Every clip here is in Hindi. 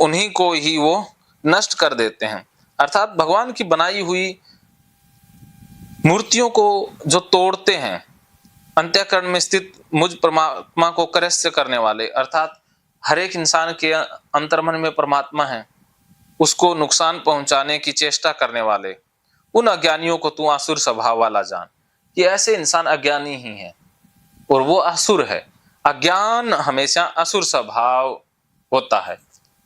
उन्हीं को ही वो नष्ट कर देते हैं। अर्थात भगवान की बनाई हुई मूर्तियों को जो तोड़ते हैं, अंतःकरण में स्थित मुझ परमात्मा को करस्य करने वाले, अर्थात हर एक इंसान के अंतर्मन में परमात्मा है, उसको नुकसान पहुंचाने की चेष्टा करने वाले उन अज्ञानियों को तू असुर स्वभाव वाला जान। कि ऐसे इंसान अज्ञानी ही है और वो असुर है। अज्ञान हमेशा असुर स्वभाव होता है,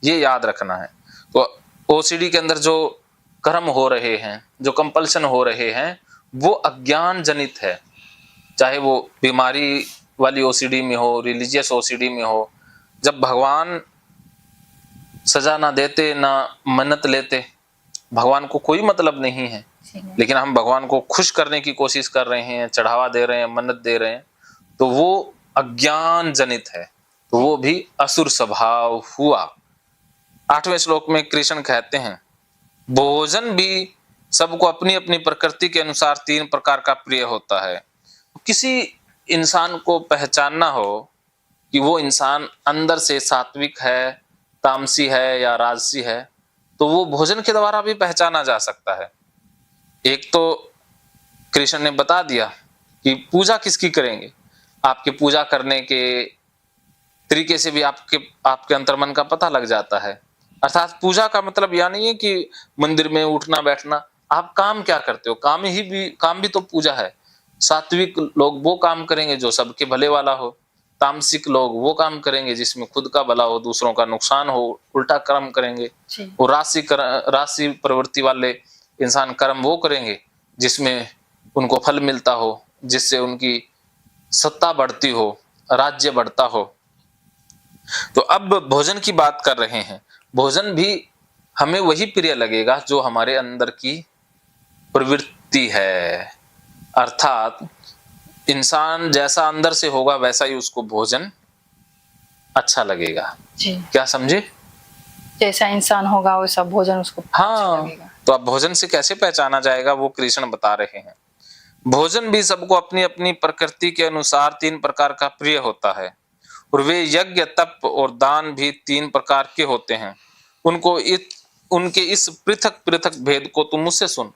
ये याद रखना है। तो ओसीडी के अंदर जो कर्म हो रहे हैं, जो कंपल्शन हो रहे हैं, वो अज्ञान जनित है। चाहे वो बीमारी वाली ओसीडी में हो, रिलीजियस ओसीडी में हो। जब भगवान सजा ना देते, ना मन्नत लेते, भगवान को कोई मतलब नहीं है, लेकिन हम भगवान को खुश करने की कोशिश कर रहे हैं, चढ़ावा दे रहे हैं, मन्नत दे रहे हैं, तो वो अज्ञान जनित है, तो वो भी असुर स्वभाव हुआ। 8वें श्लोक में कृष्ण कहते हैं, भोजन भी सबको अपनी अपनी प्रकृति के अनुसार 3 प्रकार का प्रिय होता है। किसी इंसान को पहचानना हो कि वो इंसान अंदर से सात्विक है, तामसी है या राजसी है, तो वो भोजन के द्वारा भी पहचाना जा सकता है। एक तो कृष्ण ने बता दिया कि पूजा किसकी करेंगे, आपके पूजा करने के तरीके से भी आपके अंतर्मन का पता लग जाता है। अर्थात पूजा का मतलब यह नहीं है कि मंदिर में उठना बैठना, आप काम क्या करते हो, काम भी तो पूजा है। सात्विक लोग वो काम करेंगे जो सबके भले वाला हो, तामसिक लोग वो काम करेंगे जिसमें खुद का भला हो, दूसरों का नुकसान हो, उल्टा कर्म करेंगे। और राशि प्रवृत्ति वाले इंसान कर्म वो करेंगे जिसमें उनको फल मिलता हो, जिससे उनकी सत्ता बढ़ती हो, राज्य बढ़ता हो। तो अब भोजन की बात कर रहे हैं। भोजन भी हमें वही प्रिय लगेगा जो हमारे अंदर की प्रवृत्ति है। अर्थात इंसान जैसा अंदर से होगा वैसा ही उसको भोजन अच्छा लगेगा जी। क्या समझे? जैसा इंसान होगा वैसा भोजन उसको अच्छा लगेगा। तो अब भोजन से कैसे पहचाना जाएगा वो कृष्ण बता रहे हैं। भोजन भी सबको अपनी अपनी प्रकृति के अनुसार 3 प्रकार का प्रिय होता है, और वे यज्ञ, तप और दान भी 3 प्रकार के होते हैं। उनके इस पृथक पृथक भेद को तुम मुझसे सुन।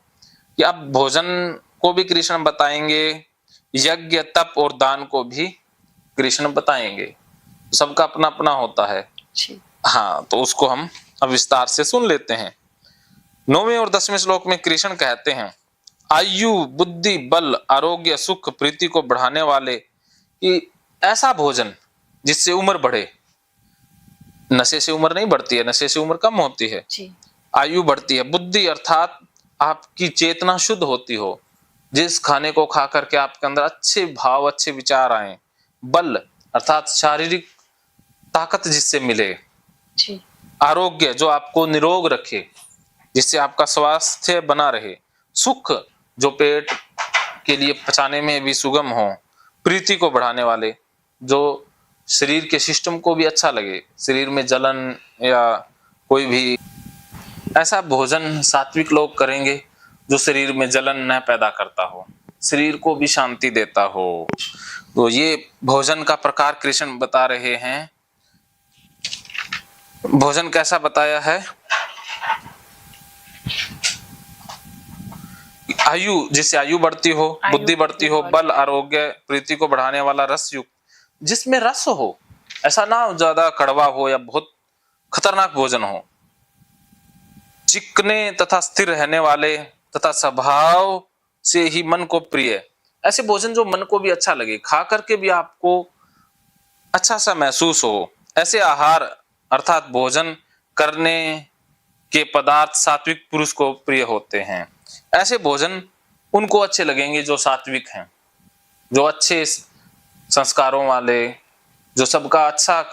कि अब भोजन को भी कृष्ण बताएंगे, यज्ञ, तप और दान को भी कृष्ण बताएंगे। सबका अपना अपना होता है। हाँ, तो उसको हम अब विस्तार से सुन लेते हैं। 9वें और 10वें श्लोक में कृष्ण कहते हैं, आयु, बुद्धि, बल, आरोग्य, सुख, प्रीति को बढ़ाने वाले कि ऐसा भोजन जिससे उम्र बढ़े। नशे से उम्र नहीं बढ़ती है, नशे से उम्र कम होती है, आयु बढ़ती है। बुद्धि अर्थात आपकी चेतना शुद्ध होती हो, जिस खाने को खा करके आपके अंदर अच्छे भाव, अच्छे विचार आए। बल अर्थात शारीरिक ताकत जिससे मिले। आरोग्य जो आपको निरोग रखे, जिससे आपका स्वास्थ्य बना रहे। सुख जो पेट के लिए पचाने में भी सुगम हो। प्रीति को बढ़ाने वाले जो शरीर के सिस्टम को भी अच्छा लगे, शरीर में जलन या कोई भी ऐसा भोजन सात्विक लोग करेंगे जो शरीर में जलन न पैदा करता हो, शरीर को भी शांति देता हो। तो ये भोजन का प्रकार कृष्ण बता रहे हैं। भोजन कैसा बताया है? आयु, जिससे आयु बढ़ती हो, बुद्धि बढ़ती हो, बल, आरोग्य, प्रीति को बढ़ाने वाला, रस युक्त, जिसमें रस हो, ऐसा ना हो ज्यादा कड़वा हो या बहुत खतरनाक भोजन हो। चिकने तथा स्थिर रहने वाले तथा स्वभाव से ही मन को प्रिय, ऐसे भोजन जो मन को भी अच्छा लगे, खा करके भी आपको अच्छा सा महसूस हो। ऐसे आहार अर्थात भोजन करने के पदार्थ सात्विक पुरुष को प्रिय होते हैं। ऐसे भोजन उनको अच्छे लगेंगे जो सात्विक हैं, जो अच्छे संस्कारों वाले, जो सबका अच्छा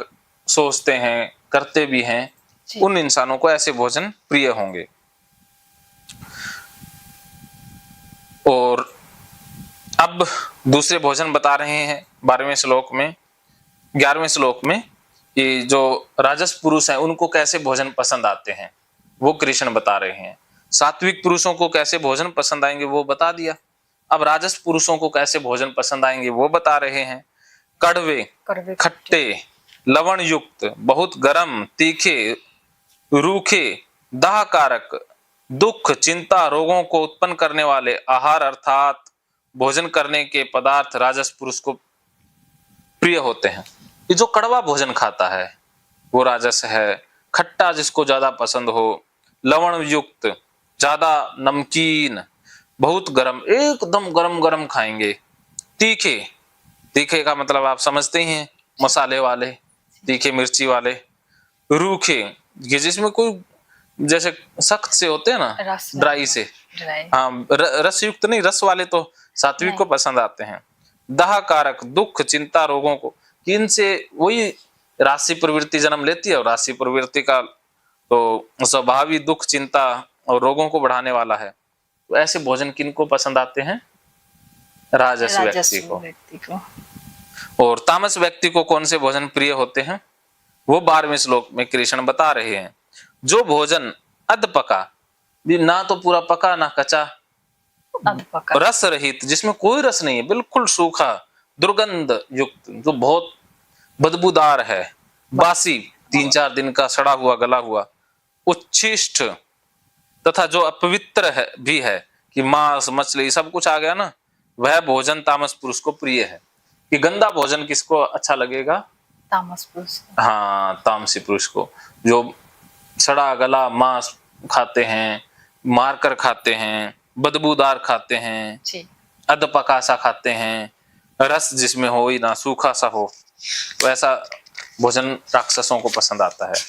सोचते हैं, करते भी हैं, उन इंसानों को ऐसे भोजन प्रिय होंगे। और अब दूसरे भोजन बता रहे हैं 12वें श्लोक में, 11वें श्लोक में, कि जो राजस पुरुष हैं उनको कैसे भोजन पसंद आते हैं वो कृष्ण बता रहे हैं। सात्विक पुरुषों को कैसे भोजन पसंद आएंगे वो बता दिया। अब राजस पुरुषों को कैसे भोजन पसंद आएंगे वो बता रहे हैं। कड़वे, खट्टे, लवण युक्त, बहुत गरम, तीखे, रूखे, दाहकारक, दुख, चिंता, रोगों को उत्पन्न करने वाले आहार अर्थात भोजन करने के पदार्थ राजस पुरुष को प्रिय होते हैं। ये जो कड़वा भोजन खाता है वो राजस है। खट्टा जिसको ज्यादा पसंद हो, लवण युक्त, ज्यादा नमकीन, बहुत गरम, एकदम गरम गरम खाएंगे। तीखे, तीखे का मतलब आप समझते ही हैं, मसाले वाले, तीखे मिर्ची वाले। रूखे, ये जिसमें कोई जैसे सख्त से होते हैं ना, रस ड्राई से, ड्राई। हाँ रस युक्त नहीं, रस वाले तो सात्विक को पसंद आते हैं। दाहकारक, दुख, चिंता, रोगों को, कि इनसे वही राशि प्रवृत्ति जन्म लेती है और राशि प्रवृत्ति का तो स्वभाव ही दुख, चिंता और रोगों को बढ़ाने वाला है। तो ऐसे भोजन किनको पसंद आते हैं? राजस व्यक्ति को। और तामस व्यक्ति को कौन से भोजन प्रिय होते हैं? वो 12वें श्लोक में कृष्ण बता रहे हैं। जो भोजन अध पका, ना तो पूरा पका ना कच्चा, रस रहित, जिसमें कोई रस नहीं है, बिल्कुल सूखा, दुर्गंध युक्त, जो बहुत बदबूदार है, बासी, 3-4 दिन का सड़ा हुआ गला हुआ, उच्छिष्ट तथा जो अपवित्र है भी है, कि मांस मछली सब कुछ आ गया ना, वह भोजन तामस पुरुष को प्रिय है। कि गंदा भोजन किसको अच्छा लगेगा? तामस पुरुष। हाँ, तामसी पुरुष को, जो सड़ा गला मांस खाते हैं, मारकर खाते हैं, बदबूदार खाते हैं, अधपका सा खाते हैं, रस जिसमें हो ही ना, सूखा सा हो, वैसा भोजन राक्षसों को पसंद आता है।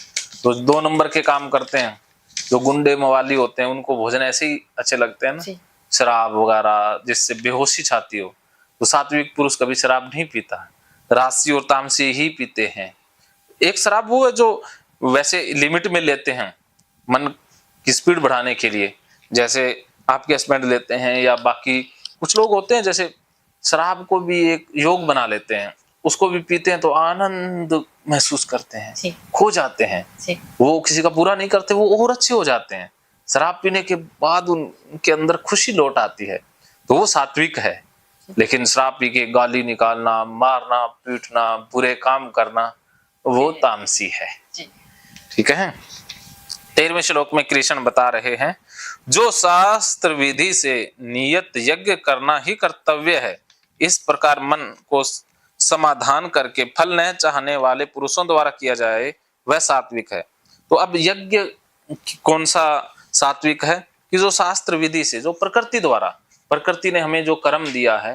तो 2 नंबर के काम करते हैं, जो गुंडे मवाली होते हैं, उनको भोजन ऐसे ही अच्छे लगते हैं ना, शराब वगैरह जिससे बेहोशी छाती हो। तो सात्विक पुरुष कभी शराब नहीं पीता, राशि और तामसी ही पीते हैं। एक शराब वो है जो वैसे लिमिट में लेते हैं, मन की स्पीड बढ़ाने के लिए, जैसे आपके हस्बैंड लेते हैं, या बाकी कुछ लोग होते हैं जैसे शराब को भी एक योग बना लेते हैं, उसको भी पीते हैं तो आनंद महसूस करते हैं, खो जाते हैं, वो किसी का बुरा नहीं करते, वो और अच्छे हो जाते हैं। शराब पीने के बाद उनके अंदर खुशी लौट आती है, तो वो सात्विक है। लेकिन शराब पी के गाली निकालना, मारना, पीटना, बुरे काम करना, वो तामसी है। ठीक है। 13वें श्लोक में कृष्ण बता रहे हैं, जो शास्त्र विधि से नियत यज्ञ करना ही कर्तव्य है, इस प्रकार मन को समाधान करके फल न चाहने वाले पुरुषों द्वारा किया जाए, वह सात्विक है। तो अब यज्ञ कौन सा सात्विक है? कि जो शास्त्र विधि से, जो प्रकृति द्वारा, प्रकृति ने हमें जो कर्म दिया है,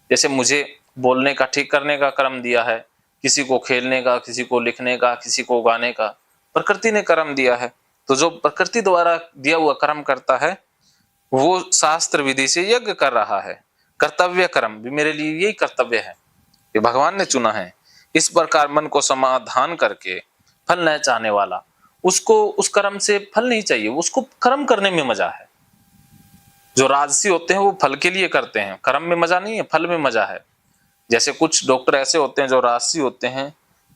जैसे मुझे बोलने का, ठीक करने का कर्म दिया है, किसी को खेलने का, किसी को लिखने का, किसी को गाने का, प्रकृति ने कर्म दिया है। तो जो प्रकृति द्वारा दिया हुआ कर्म करता है, वो शास्त्र विधि से यज्ञ कर रहा है। कर्तव्य कर्म भी मेरे लिए यही कर्तव्य है, ये भगवान ने चुना है। इस प्रकार मन को समाधान करके फल न चाहने वाला, उसको उस कर्म से फल नहीं चाहिए, उसको कर्म करने में मजा है। जो राजसी होते हैं वो फल के लिए करते हैं, कर्म में मजा नहीं है, फल में मजा है। जैसे कुछ डॉक्टर ऐसे होते हैं जो राजसी होते हैं,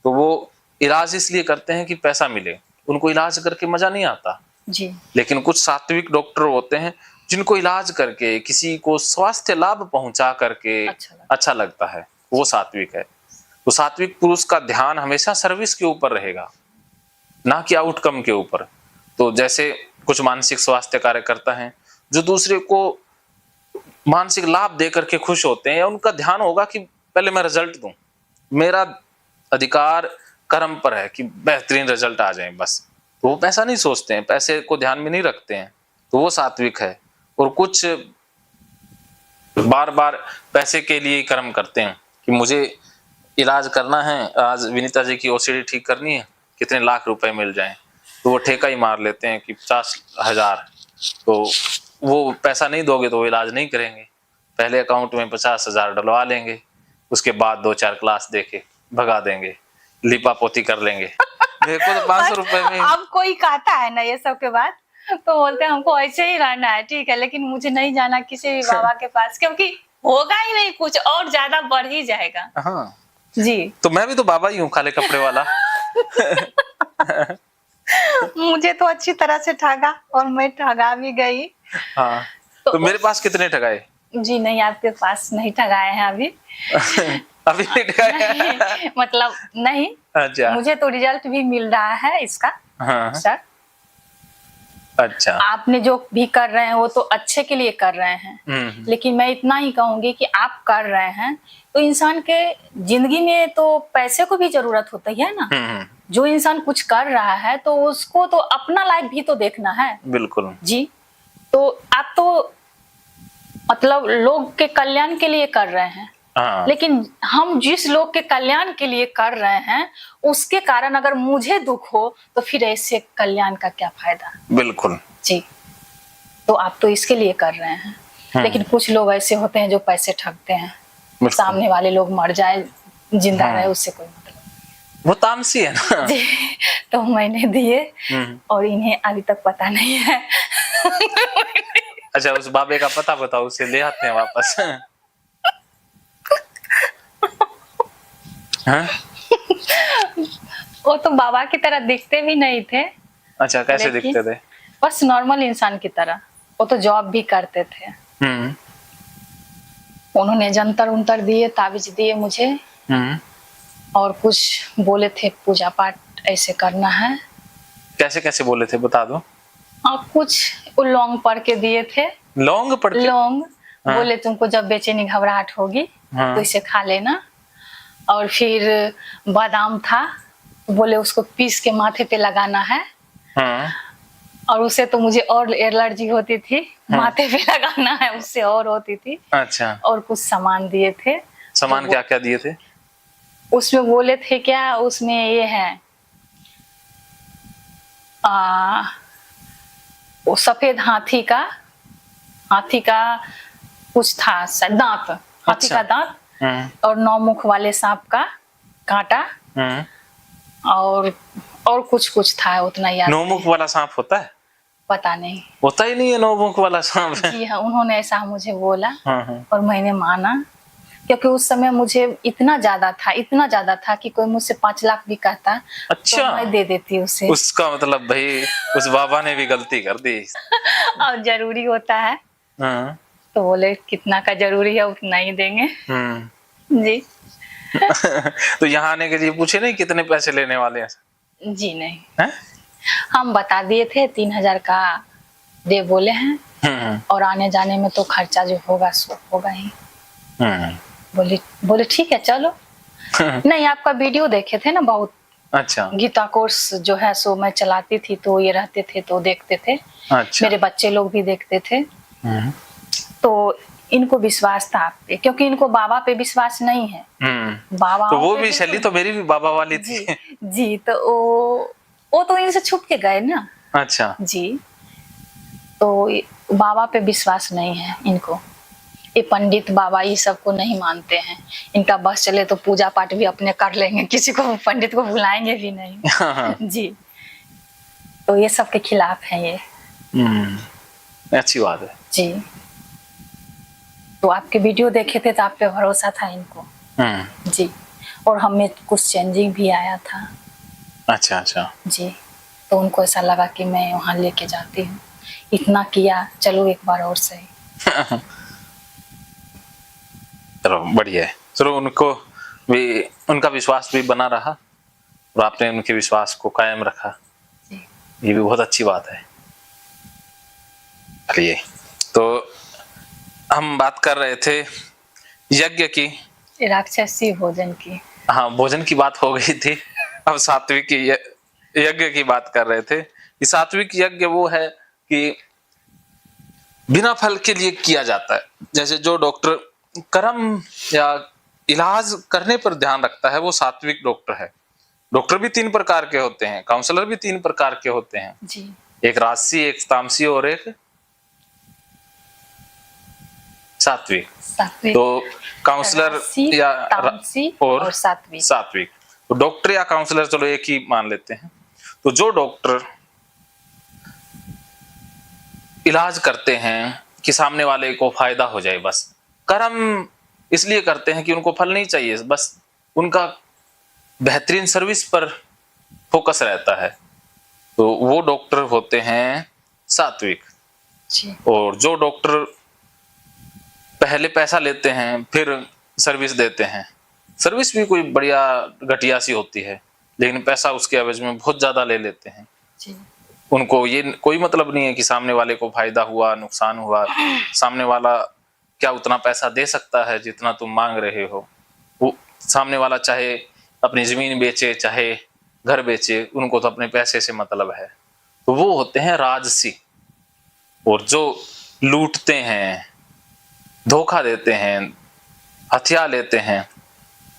तो वो इलाज इसलिए करते हैं कि पैसा मिले, उनको इलाज करके मजा नहीं आता जी। लेकिन कुछ सात्विक डॉक्टर होते हैं जिनको इलाज करके, किसी को स्वास्थ्य लाभ पहुंचा करके अच्छा लगता है, वो सात्विक है। तो सात्विक पुरुष का ध्यान हमेशा सर्विस के ऊपर रहेगा, ना कि आउटकम के ऊपर। तो जैसे कुछ मानसिक स्वास्थ्य कार्यकर्ता हैं जो दूसरे को मानसिक लाभ दे करके खुश होते हैं, या उनका ध्यान होगा कि पहले मैं रिजल्ट दूं, मेरा अधिकार कर्म पर है कि बेहतरीन रिजल्ट आ जाए बस। तो वो पैसा नहीं सोचते हैं, पैसे को ध्यान में नहीं रखते हैं, तो वो सात्विक है। और कुछ बार बार पैसे के लिए कर्म करते हैं कि मुझे इलाज करना है, आज विनीता जी की ओसीडी ठीक करनी है, कितने लाख रुपए मिल जाएं, तो वो ठेका ही मार लेते हैं कि 50,000। तो वो पैसा नहीं दोगे तो वो इलाज नहीं करेंगे, पहले अकाउंट में 50,000 डलवा लेंगे, उसके बाद 2-4 क्लास देके भगा देंगे, लिपा पोती कर लेंगे। देखो तो 500 रुपए में। अब कोई कहता है ना ये सब के बाद, तो बोलते हैं हमको ऐसे ही रहना है, ठीक है, लेकिन मुझे नहीं जाना किसी भी बाबा के पास, क्योंकि होगा ही नहीं कुछ, और ज्यादा बढ़ ही जाएगा। हाँ जी। तो मैं भी तो बाबा ही हूँ, काले कपड़े वाला। मुझे तो अच्छी तरह से ठगा, और मैं ठगा भी गई। हाँ तो मेरे पास कितने ठगाए? जी नहीं, आपके पास नहीं ठगाए हैं अभी। अभी नहीं ठगाए? नहीं, मतलब नहीं। अच्छा। मुझे तो रिजल्ट भी मिल रहा है इसका। हाँ। सर अच्छा। आपने जो भी कर रहे हैं वो तो अच्छे के लिए कर रहे हैं, लेकिन मैं इतना ही कहूंगी कि आप कर रहे हैं तो इंसान के जिंदगी में तो पैसे को भी जरूरत होती है ना। जो इंसान कुछ कर रहा है तो उसको तो अपना लाइफ भी तो देखना है। बिल्कुल जी, तो आप तो मतलब लोग के कल्याण के लिए कर रहे हैं, हाँ। लेकिन हम जिस लोग के कल्याण के लिए कर रहे हैं उसके कारण अगर मुझे दुख हो तो फिर ऐसे कल्याण का क्या फायदा। बिल्कुल जी, तो आप तो इसके लिए कर रहे हैं, लेकिन कुछ लोग ऐसे होते हैं जो पैसे ठगते हैं। बिल्कुल। सामने वाले लोग मर जाए जिंदा रहे उससे कोई मतलब वो तामसी है ना। जी, तो मैंने दिए और इन्हें अभी तक पता नहीं है। अच्छा, उस बाबे का पता बताओ, उसे ले आते हैं वापस। हाँ? वो तो बाबा की तरह दिखते भी नहीं थे। अच्छा, कैसे लेकिन दिखते थे? बस नॉर्मल इंसान की तरह। वो तो जॉब भी करते थे। उन्होंने जंतर उंतर दिए, ताबीज दिए मुझे, और कुछ बोले थे पूजा पाठ ऐसे करना है। कैसे कैसे बोले थे बता दो। और कुछ लौंग पढ़ के दिए थे। लौंग पढ़ के? लौंग हाँ। बोले तुमको जब बेचैनी घबराहट होगी हाँ। तो इसे खा लेना। और फिर बादाम था, बोले उसको पीस के माथे पे लगाना है। हाँ। और उससे तो मुझे और एलर्जी होती थी। माथे पे लगाना है, उससे और होती थी। अच्छा। और कुछ सामान दिए थे। सामान क्या क्या दिए थे? उसमें बोले थे क्या, उसमें ये है वो सफेद हाथी का कुछ था, दांत, हाथी अच्छा। का दांत, और 9 मुख वाले सांप का कांटा, और कुछ था, उतना याद 9 मुख वाला सांप होता है? पता नहीं, होता ही नहीं है 9 मुख वाला सांप। जी हाँ, उन्होंने ऐसा मुझे बोला। हाँ। और मैंने माना, क्योंकि उस समय मुझे इतना ज्यादा था कि कोई मुझसे 5 लाख भी कहता अच्छा। तो मैं दे देती उसे। उसका मतलब भाई उस बाबा ने भी गलती कर दी। और जरूरी होता है। हाँ। तो बोले कितना का जरूरी है उतना ही देंगे। जी। तो यहाँ आने के लिए पूछे नहीं कितने पैसे लेने वाले हैं? जी नहीं है? हम बता दिए थे 3000 का दे बोले हैं। और आने जाने में तो खर्चा जो होगा सो होगा ही। बोले ठीक है चलो। नहीं, आपका वीडियो देखे थे ना बहुत। अच्छा। गीता कोर्स जो है सो मैं चलाती थी तो ये रहते थे तो देखते थे। अच्छा। मेरे बच्चे लोग भी देखते थे। तो इनको विश्वास था आप पे, क्योंकि इनको बाबा पे विश्वास नहीं है। बाबा तो वो भी शैली तो मेरी भी बाबा वाली थी। जी, तो वो तो इनसे छुप के गए ना। अच्छा जी, तो बाबा पे विश्वास नहीं है इनको। ये पंडित बाबा ये सबको नहीं मानते हैं। इनका बस चले तो पूजा पाठ भी अपने कर लेंगे, किसी को पंडित को बुलाएंगे भी नहीं। जी, तो ये सबके खिलाफ है ये। अच्छी बात है। जी, तो आपके वीडियो देखे थे तो आप पे भरोसा था इनको। जी, और हमें कुछ चेंजिंग भी आया था। अच्छा अच्छा। जी, तो उनको ऐसा लगा कि मैं वहां लेके जाती हूँ, इतना किया, चलो एक बार और सही। चलो बढ़िया है। चलो उनको भी, उनका विश्वास भी बना रहा और आपने उनके विश्वास को कायम रखा, ये भी बहुत अच्छी बात है। चलिए, तो हम बात कर रहे थे यज्ञ की, राक्षसी भोजन की। हाँ भोजन की बात हो गई थी। अब सात्विक यज्ञ की बात कर रहे थे कि सात्विक यज्ञ वो है कि बिना फल के लिए किया जाता है। जैसे जो डॉक्टर कर्म या इलाज करने पर ध्यान रखता है वो सात्विक डॉक्टर है। डॉक्टर भी 3 प्रकार के होते हैं, काउंसलर भी 3 प्रकार के होते हैं जी। एक राजसी, एक तामसी और एक सात्विक। तो काउंसलर या तामसी और सात्विक। तो डॉक्टर या काउंसलर चलो एक ही मान लेते हैं। तो जो डॉक्टर इलाज करते हैं कि सामने वाले को फायदा हो जाए, बस कर्म इसलिए करते हैं कि उनको फल नहीं चाहिए, बस उनका बेहतरीन सर्विस पर फोकस रहता है, तो वो डॉक्टर होते हैं सात्विक। और जो डॉक्टर पहले पैसा लेते हैं फिर सर्विस देते हैं, सर्विस भी कोई बढ़िया घटिया सी होती है लेकिन पैसा उसके एवज में बहुत ज्यादा ले लेते हैं, उनको ये कोई मतलब नहीं है कि सामने वाले को फायदा हुआ नुकसान हुआ, सामने वाला क्या उतना पैसा दे सकता है जितना तुम मांग रहे हो। वो सामने वाला चाहे अपनी जमीन बेचे चाहे घर बेचे, उनको तो अपने पैसे से मतलब है। तो वो होते हैं राजसी। और जो लूटते हैं, धोखा देते हैं, हथिया लेते हैं,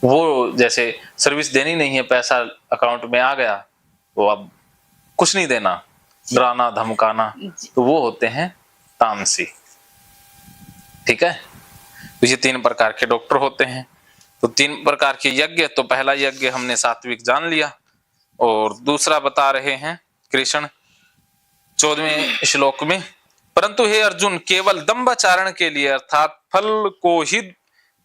वो जैसे सर्विस देनी नहीं है, पैसा अकाउंट में आ गया तो अब कुछ नहीं देना, डराना धमकाना, तो वो होते हैं तामसी। ठीक है, तो ये 3 प्रकार के डॉक्टर होते हैं। तो 3 प्रकार के यज्ञ, तो पहला यज्ञ हमने सात्विक जान लिया, और दूसरा बता रहे हैं कृष्ण 14वें श्लोक में, परंतु हे अर्जुन केवल दंभाचारण के लिए अर्थात फल को ही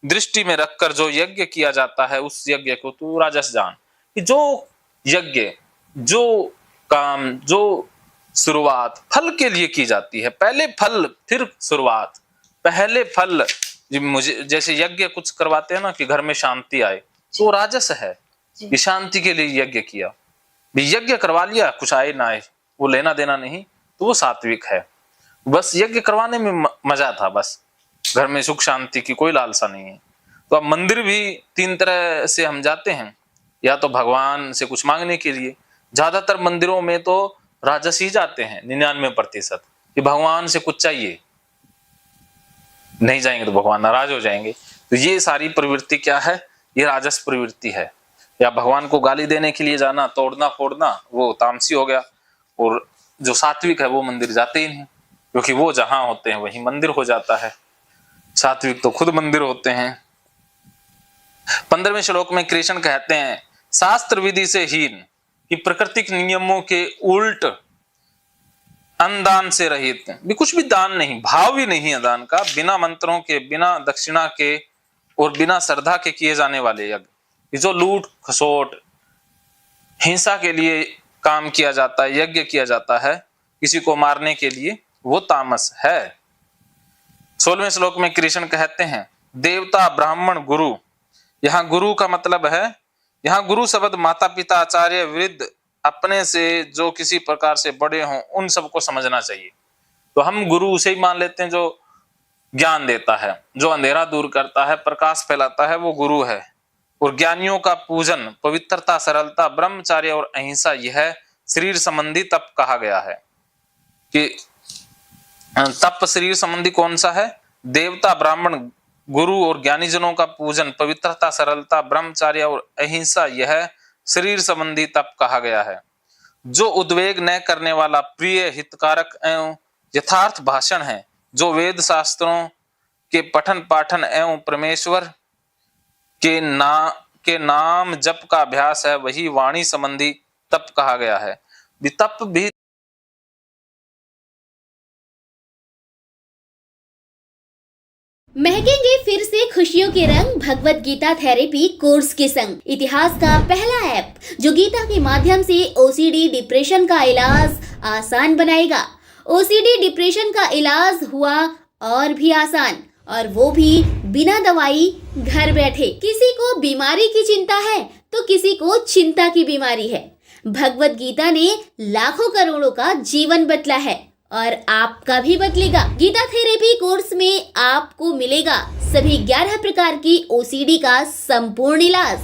दृष्टि में रखकर जो यज्ञ किया जाता है उस यज्ञ को तू राजस जान। कि जो यज्ञ, जो काम, जो शुरुआत फल के लिए की जाती है, पहले फल फिर शुरुआत, पहले फल। मुझे जैसे यज्ञ कुछ करवाते हैं ना कि घर में शांति आए, तो राजस है कि शांति के लिए यज्ञ किया, यज्ञ करवा लिया, कुछ आए ना आए वो लेना देना नहीं, तो वो सात्विक है। बस यज्ञ करवाने में मजा था, बस घर में सुख शांति की कोई लालसा नहीं है। तो अब मंदिर भी 3 तरह से हम जाते हैं, या तो भगवान से कुछ मांगने के लिए, ज्यादातर मंदिरों में तो राजस ही जाते हैं 99% कि भगवान से कुछ चाहिए, नहीं जाएंगे तो भगवान नाराज हो जाएंगे। तो ये सारी प्रवृत्ति क्या है, ये राजस प्रवृत्ति है। या भगवान को गाली देने के लिए जाना, तोड़ना फोड़ना, वो तामसी हो गया। और जो सात्विक है वो मंदिर जाते ही नहीं, क्योंकि वो जहां होते हैं वही मंदिर हो जाता है। सात्विक तो खुद मंदिर होते हैं। 15वें श्लोक में कृष्ण कहते हैं शास्त्र विधि से हीन, कि प्राकृतिक नियमों के उल्ट, अनदान से रहित, भी कुछ भी दान नहीं, भाव भी नहीं है दान का, बिना मंत्रों के, बिना दक्षिणा के और बिना श्रद्धा के किए जाने वाले यज्ञ, जो लूट खसोट हिंसा के लिए काम किया जाता है, यज्ञ किया जाता है किसी को मारने के लिए, वो तामस है। 16वें श्लोक में कृष्ण कहते हैं देवता ब्राह्मण गुरु, यहाँ गुरु का मतलब है, यहाँ गुरु शब्द माता पिता आचार्य वृद्ध अपने से जो किसी प्रकार से बड़े हों उन सबको समझना चाहिए। तो हम गुरु उसे ही मान लेते हैं जो ज्ञान देता है, जो अंधेरा दूर करता है, प्रकाश फैलाता है, वो गुरु है। और ज्ञानियों का पूजन पवित्रता, सरलता, ब्रह्मचर्य और अहिंसा, यह शरीर संबंधी तप कहा गया है। कि तप शरीर संबंधी कौन सा है, देवता ब्राह्मण गुरु और ज्ञानी जनों का पूजन, पवित्रता, सरलता, ब्रह्मचर्य और अहिंसा, यह शरीर संबंधी तप कहा गया है। जो उद्वेग न करने वाला प्रिय, हितकारक एवं यथार्थ भाषण है, जो वेद शास्त्रों के पठन पाठन एवं परमेश्वर के नाम जप का अभ्यास है, वही वाणी संबंधी तप कहा गया है। तप भी महकेंगे फिर से खुशियों के रंग भगवत गीता थेरेपी कोर्स के संग। इतिहास का पहला ऐप जो गीता के माध्यम से ओसीडी डिप्रेशन का इलाज आसान बनाएगा। ओसीडी डिप्रेशन का इलाज हुआ और भी आसान, और वो भी बिना दवाई, घर बैठे। किसी को बीमारी की चिंता है तो किसी को चिंता की बीमारी है। भगवत गीता ने लाखों करोड़ों का जीवन बदला है और आपका भी बदलेगा। गीता थेरेपी कोर्स में आपको मिलेगा सभी 11 प्रकार की ओसीडी का संपूर्ण इलाज,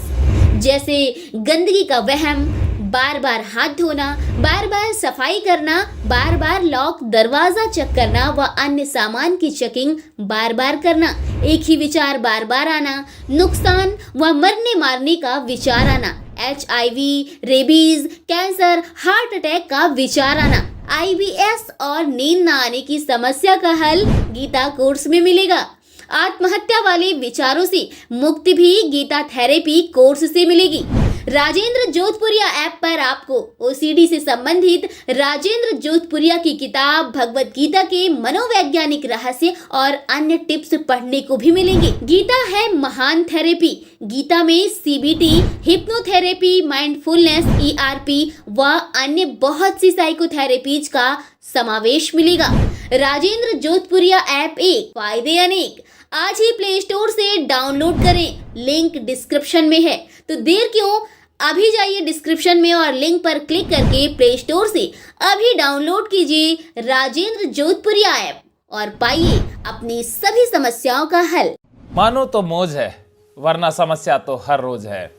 जैसे गंदगी का वहम, बार बार हाथ धोना, बार बार सफाई करना, बार बार लॉक दरवाजा चेक करना व अन्य सामान की चेकिंग बार बार करना, एक ही विचार बार बार आना, नुकसान व मरने मारने का विचार आना, HIV, rabies, cancer, heart attack का विचार आना, IBS और नींद न आने की समस्या का हल गीता कोर्स में मिलेगा। आत्महत्या वाले विचारों से मुक्ति भी गीता थेरेपी कोर्स से मिलेगी। राजेंद्र जोधपुरिया ऐप पर आपको ओसीडी से संबंधित राजेंद्र जोधपुरिया की किताब भगवत गीता के मनोवैज्ञानिक रहस्य और अन्य टिप्स पढ़ने को भी मिलेंगे। गीता है महान थेरेपी। गीता में CBT, हिप्नोथेरेपी, माइंडफुलनेस, ERP व अन्य बहुत सी साइकोथेरेपीज का समावेश मिलेगा। राजेंद्र जोधपुरिया ऐप एक, फायदे अनेक। आज ही प्ले स्टोर से डाउनलोड करें, लिंक डिस्क्रिप्शन में है। तो देर क्यों, अभी जाइए डिस्क्रिप्शन में और लिंक पर क्लिक करके प्ले स्टोर से अभी डाउनलोड कीजिए राजेंद्र जोधपुरिया ऐप और पाइए अपनी सभी समस्याओं का हल। मानो तो मौज है, वरना समस्या तो हर रोज है।